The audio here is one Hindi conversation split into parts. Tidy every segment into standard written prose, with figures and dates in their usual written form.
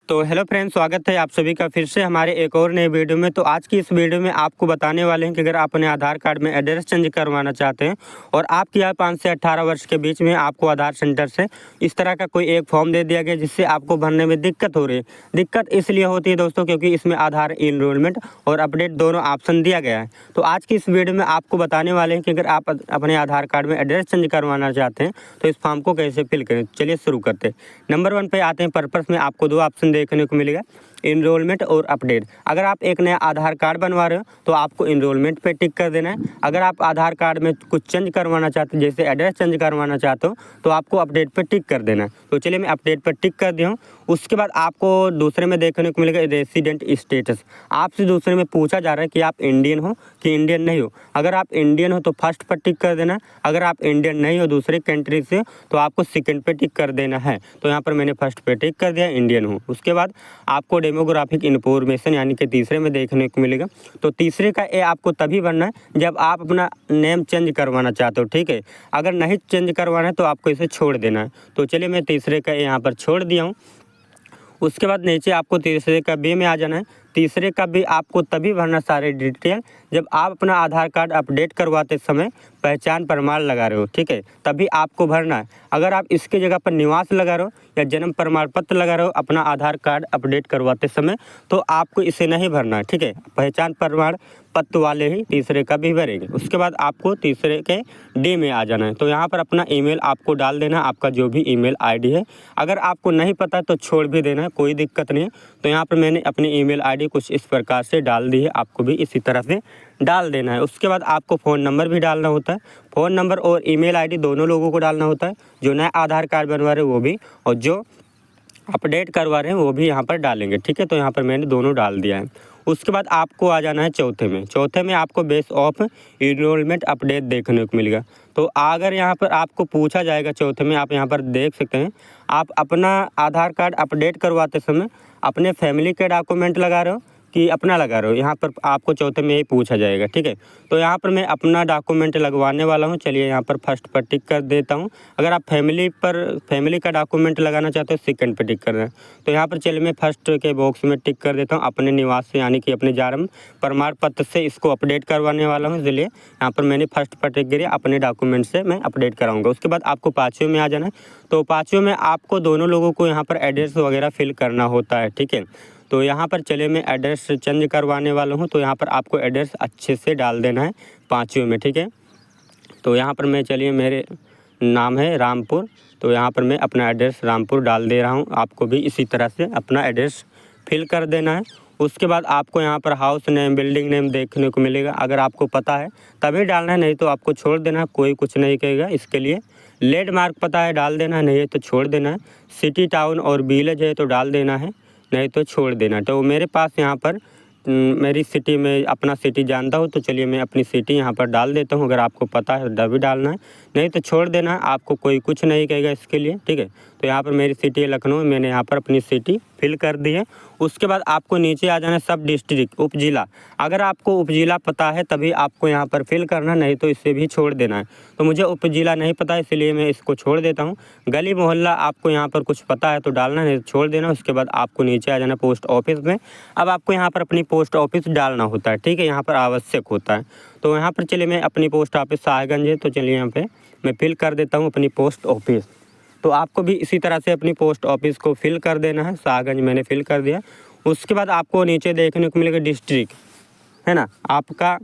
तो हेलो फ्रेंड्स, स्वागत है आप सभी का फिर से हमारे एक और नए वीडियो में। तो आज की इस वीडियो में आपको बताने वाले हैं कि अगर आप अपने आधार कार्ड में एड्रेस चेंज करवाना चाहते हैं और आपकी आयु 5 से 18 वर्ष के बीच में, आपको आधार सेंटर से इस तरह का कोई एक फॉर्म दे दिया गया जिससे आपको भरने में दिक्कत हो रही है। दिक्कत इसलिए होती है दोस्तों क्योंकि इसमें आधार इनरोलमेंट और अपडेट दोनों ऑप्शन दिया गया है। तो आज की इस वीडियो में आपको बताने वाले हैं कि अगर आप अपने आधार कार्ड में एड्रेस चेंज करवाना चाहते हैं तो इस फॉर्म को कैसे फिल करें। चलिए शुरू करते हैं। नंबर 1 पे आते हैं। पर्पस में आपको दो ऑप्शन देखने को मिलेगा, इनरोलमेंट और अपडेट। अगर आप एक नया आधार कार्ड बनवा रहे हो तो आपको इनरोलमेंट पे टिक कर देना है। अगर आप आधार कार्ड में कुछ चेंज करवाना चाहते हो, जैसे एड्रेस चेंज करवाना चाहते हो, तो आपको अपडेट पे टिक कर देना है। तो चलिए मैं अपडेट पर टिक कर दिया हूँ। उसके बाद आपको दूसरे में देखने को मिलेगा रेसिडेंट स्टेटस। आपसे दूसरे में पूछा जा रहा है कि आप इंडियन हो कि इंडियन नहीं हो। अगर आप इंडियन हो तो फर्स्ट पर टिक कर देना। अगर आप इंडियन नहीं हो, दूसरे कंट्री से, तो आपको सेकंड पे टिक कर देना है। तो यहाँ पर मैंने फर्स्ट पे टिक कर दिया, इंडियन हूँ। उसके बाद आपको डेमोग्राफिक इन्फॉर्मेशन यानी कि तीसरे में देखने को मिलेगा। तो तीसरे का ए आपको तभी भरना है जब आप अपना नेम चेंज करवाना चाहते हो, ठीक है। अगर नहीं चेंज करवाना है तो आपको इसे छोड़ देना है। तो चलिए मैं तीसरे का ए यहाँ पर छोड़ दिया हूँ। उसके बाद नीचे आपको तीसरे का बी में आ जाना है। तीसरे का भी आपको तभी भरना सारे डिटेल जब आप अपना आधार कार्ड अपडेट करवाते समय पहचान प्रमाण लगा रहे हो, ठीक है, तभी आपको भरना है। अगर आप इसके जगह पर निवास लगा रहे हो या जन्म प्रमाण पत्र लगा रहे हो अपना आधार कार्ड अपडेट करवाते समय, तो आपको इसे नहीं भरना है, ठीक है। पहचान प्रमाण पत्र वाले ही तीसरे का भी भरेंगे। उसके बाद आपको तीसरे के डी में आ जाना है। तो यहाँ पर अपना ईमेल आपको डाल देना, आपका जो भी ईमेल आईडी है। अगर आपको नहीं पता तो छोड़ भी देना है, कोई दिक्कत नहीं है। तो यहाँ पर मैंने अपनी ईमेल आईडी कुछ इस प्रकार से डाल दी है, आपको भी इसी तरह से डाल देना है। उसके बाद आपको फ़ोन नंबर भी डालना होता है। फ़ोन नंबर और ईमेल आईडी दोनों लोगों को डालना होता है, जो नया आधार कार्ड बनवा रहे हैं वो भी और जो अपडेट करवा रहे हैं वो भी यहाँ पर डालेंगे, ठीक है। तो यहाँ पर मैंने दोनों डाल दिया है। उसके बाद आपको आ जाना है चौथे में। चौथे में आपको बेस ऑफ इनरोलमेंट अपडेट देखने को मिलेगा। तो अगर यहाँ पर आपको पूछा जाएगा चौथे में, आप यहाँ पर देख सकते हैं, आप अपना आधार कार्ड अपडेट करवाते समय अपने फैमिली के डॉक्यूमेंट लगा रहे हो कि अपना लगा रहे हो, यहाँ पर आपको चौथे में यही पूछा जाएगा, ठीक है। तो यहाँ पर मैं अपना डॉक्यूमेंट लगवाने वाला हूँ। चलिए यहाँ पर फर्स्ट पर टिक कर देता हूँ। अगर आप फैमिली का डॉक्यूमेंट लगाना चाहते हो सेकंड पर टिक कर दें। तो यहाँ पर चलिए मैं फर्स्ट के बॉक्स में टिक कर देता हूँ। अपने निवास से यानी कि अपने जन्म प्रमाण पत्र से इसको अपडेट करवाने वाला हूँ, इसलिए यहाँ पर मैंने फर्स्ट पर टिक किया। अपने डॉक्यूमेंट से मैं अपडेट कराऊँगा। उसके बाद आपको पाँचवें में आ जाना है। तो पाँचवें में आपको दोनों लोगों को यहाँ पर एड्रेस वगैरह फिल करना होता है, ठीक है। तो यहाँ पर चलिए मैं एड्रेस चेंज करवाने वाला हूँ। तो यहाँ पर आपको एड्रेस अच्छे से डाल देना है पाँचवें में, ठीक है। तो यहाँ पर मैं, चलिए मेरे नाम है रामपुर, तो यहाँ पर मैं अपना एड्रेस रामपुर डाल दे रहा हूँ। आपको भी इसी तरह से अपना एड्रेस फिल कर देना है। उसके बाद आपको यहाँ पर हाउस नेम, बिल्डिंग नेम देखने को मिलेगा। अगर आपको पता है तभी डालना है, नहीं तो आपको छोड़ देना है, कोई कुछ नहीं कहेगा। इसके लिए लैंडमार्क पता है डाल देना है, नहीं है तो छोड़ देना है। सिटी, टाउन और विलेज है तो डाल देना है, नहीं तो छोड़ देना। तो मेरे पास यहाँ पर मेरी सिटी में अपना सिटी जानता हूँ, तो चलिए मैं अपनी सिटी यहाँ पर डाल देता हूँ। अगर आपको पता है तभी डालना है, नहीं तो छोड़ देना है, आपको कोई कुछ नहीं कहेगा इसके लिए, ठीक है। तो यहाँ पर मेरी सिटी है लखनऊ, मैंने यहाँ पर अपनी सिटी फिल कर दी है। उसके बाद आपको नीचे आ जाना है सब डिस्ट्रिक्ट, उपजिला। अगर आपको उपजिला पता है तभी आपको यहाँ पर फिल करना, नहीं तो इसे भी छोड़ देना है। तो मुझे उपजिला नहीं पता इसलिए मैं इसको छोड़ देता हूँ। गली मोहल्ला आपको यहाँ पर कुछ पता है तो डालना, नहीं तो छोड़ देना। उसके बाद आपको नीचे आ जाना पोस्ट ऑफिस में। अब आपको यहाँ पर अपनी पोस्ट ऑफिस डालना होता है, ठीक है, यहाँ पर आवश्यक होता है। तो यहाँ पर चलिए मैं अपनी पोस्ट ऑफिस साहेबगंज है, तो चलिए यहाँ पे मैं फिल कर देता हूँ अपनी पोस्ट ऑफिस। तो आपको भी इसी तरह से अपनी पोस्ट ऑफिस को फिल कर देना है। साहेबगंज मैंने फिल कर दिया। उसके बाद आपको नीचे देखने को मिलेगा डिस्ट्रिक्ट, है ना, आपका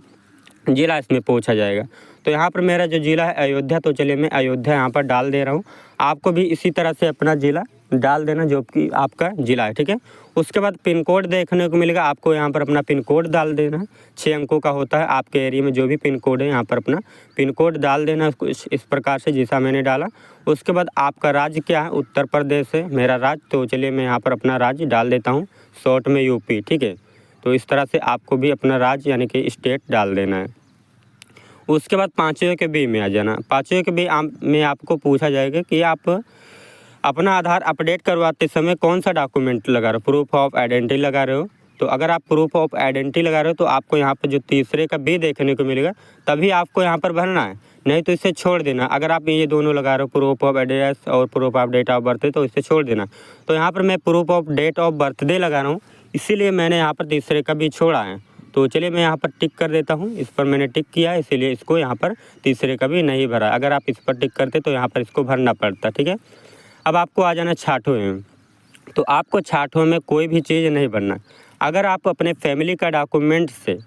ज़िला इसमें पूछा जाएगा। तो यहाँ पर मेरा जो ज़िला है अयोध्या, तो चलिए मैं अयोध्या यहाँ पर डाल दे रहा हूँ। आपको भी इसी तरह से अपना ज़िला डाल देना जो कि आपका ज़िला है, ठीक है। उसके बाद पिन कोड देखने को मिलेगा। आपको यहाँ पर अपना पिन कोड डाल देना है, 6 अंकों का होता है। आपके एरिया में जो भी पिन कोड है यहाँ पर अपना पिन कोड डाल देना है इस प्रकार से जैसा मैंने डाला। उसके बाद आपका राज्य क्या है, उत्तर प्रदेश है मेरा राज्य, तो चलिए मैं यहाँ पर अपना राज्य डाल देता हूँ, शॉर्ट में यूपी, ठीक है। तो इस तरह से आपको भी अपना राज्य यानी कि स्टेट डाल देना है। उसके बाद पाँचवें के बी में आ जाना। पाँचवें के बी में आपको पूछा जाएगा कि आप अपना आधार अपडेट करवाते समय कौन सा डॉक्यूमेंट लगा रहे हो, प्रूफ ऑफ आइडेंटिटी लगा रहे हो। तो अगर आप प्रूफ ऑफ आइडेंटिटी लगा रहे हो तो आपको यहाँ पर जो तीसरे का बी देखने को मिलेगा तभी आपको यहाँ पर भरना है, नहीं तो इसे छोड़ देना। अगर आप ये दोनों लगा रहे हो प्रूफ ऑफ एड्रेस और proof of date of birth तो इसे छोड़ देना। तो यहाँ पर मैं proof of date of birthday लगा रहा हूँ, इसीलिए मैंने यहाँ पर तीसरे का भी छोड़ा है। तो चलिए मैं यहाँ पर टिक कर देता हूँ, इस पर मैंने टिक किया है, इसीलिए इसको यहाँ पर तीसरे का भी नहीं भरा। अगर आप इस पर टिक करते तो यहाँ पर इसको भरना पड़ता, ठीक है। अब आपको आ जाना छाठों में। तो आपको छाठों में कोई भी चीज़ नहीं भरना। अगर आप अपने फैमिली का डॉक्यूमेंट से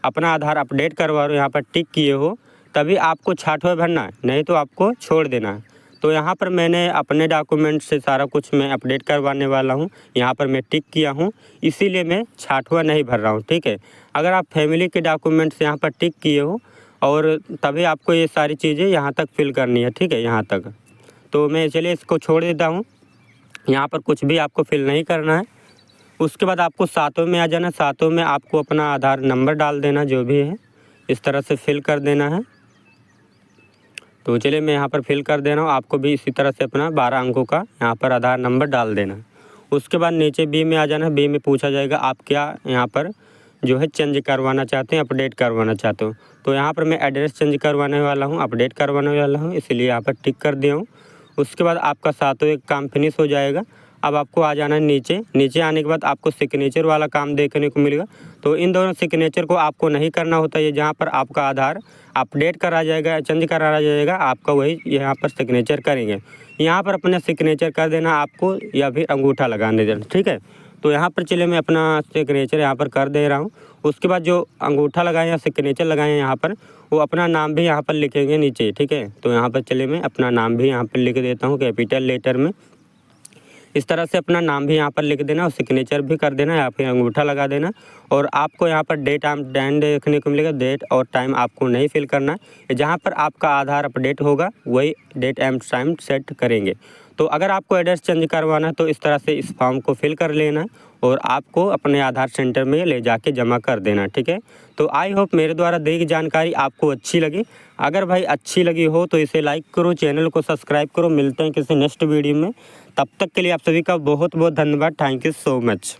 अपना आधार अपडेट करवा रहे हो, यहाँ पर टिक किए हो, तभी आपको छाठों में भरना है, नहीं तो आपको छोड़ देना है। तो यहाँ पर मैंने अपने डॉक्यूमेंट से सारा कुछ मैं अपडेट करवाने वाला हूँ, यहाँ पर मैं टिक किया हूँ, इसीलिए मैं छाठवां नहीं भर रहा हूँ, ठीक है। अगर आप फैमिली के डॉक्यूमेंट्स यहाँ पर टिक किए हो और तभी आपको ये सारी चीज़ें यहाँ तक फिल करनी है, ठीक है, यहाँ तक। तो मैं चलिए इसको छोड़ देता हूँ, यहाँ पर कुछ भी आपको फिल नहीं करना है। उसके बाद आपको सातों में आ जाना। सातों में आपको अपना आधार नंबर डाल देना, जो भी है इस तरह से फिल कर देना है। तो चलिए मैं यहाँ पर फिल कर दे रहा हूँ, आपको भी इसी तरह से अपना 12 अंकों का यहाँ पर आधार नंबर डाल देना है। उसके बाद नीचे बी में आ जाना। बी में पूछा जाएगा आप क्या यहाँ पर जो है चेंज करवाना चाहते हैं, अपडेट करवाना चाहते हो। तो यहाँ पर मैं एड्रेस चेंज करवाने वाला हूँ, अपडेट करवाने वाला हूँ, इसलिए यहाँ पर टिक कर दिया हूँ। उसके बाद आपका सातों एक काम फिनिश हो जाएगा। अब आपको आ जाना है नीचे। नीचे आने के बाद आपको सिग्नेचर वाला काम देखने को मिलेगा। तो इन दोनों सिग्नेचर को आपको नहीं करना होता है, जहाँ पर आपका आधार अपडेट करा जाएगा, चेंज करा जाएगा, आपका वही यहाँ पर सिग्नेचर करेंगे। यहाँ पर अपना सिग्नेचर कर देना आपको, या फिर अंगूठा लगाने देना, ठीक है। तो यहाँ पर चलिए मैं अपना सिग्नेचर यहाँ पर कर दे रहा हूँ। उसके बाद जो अंगूठा लगाएं या सिग्नेचर लगाएं यहाँ पर, वो अपना नाम भी यहाँ पर लिखेंगे नीचे, ठीक है। तो यहाँ पर चलिए मैं अपना नाम भी यहाँ पर लिख देता हूँ कैपिटल लेटर में। इस तरह से अपना नाम भी यहाँ पर लिख देना और सिग्नेचर भी कर देना या फिर अंगूठा लगा देना। और आपको यहाँ पर डेट एंड टाइम देखने को मिलेगा। डेट और टाइम आपको नहीं फिल करना है, जहाँ पर आपका आधार अपडेट होगा वही डेट एंड टाइम सेट करेंगे। तो अगर आपको एड्रेस चेंज करवाना है तो इस तरह से इस फॉर्म को फिल कर लेना और आपको अपने आधार सेंटर में ले जाके जमा कर देना, ठीक है। तो आई होप मेरे द्वारा दी गई जानकारी आपको अच्छी लगी। अगर भाई अच्छी लगी हो तो इसे लाइक करो, चैनल को सब्सक्राइब करो। मिलते हैं किसी नेक्स्ट वीडियो में, तब तक के लिए आप सभी का बहुत बहुत धन्यवाद। Thank you so much.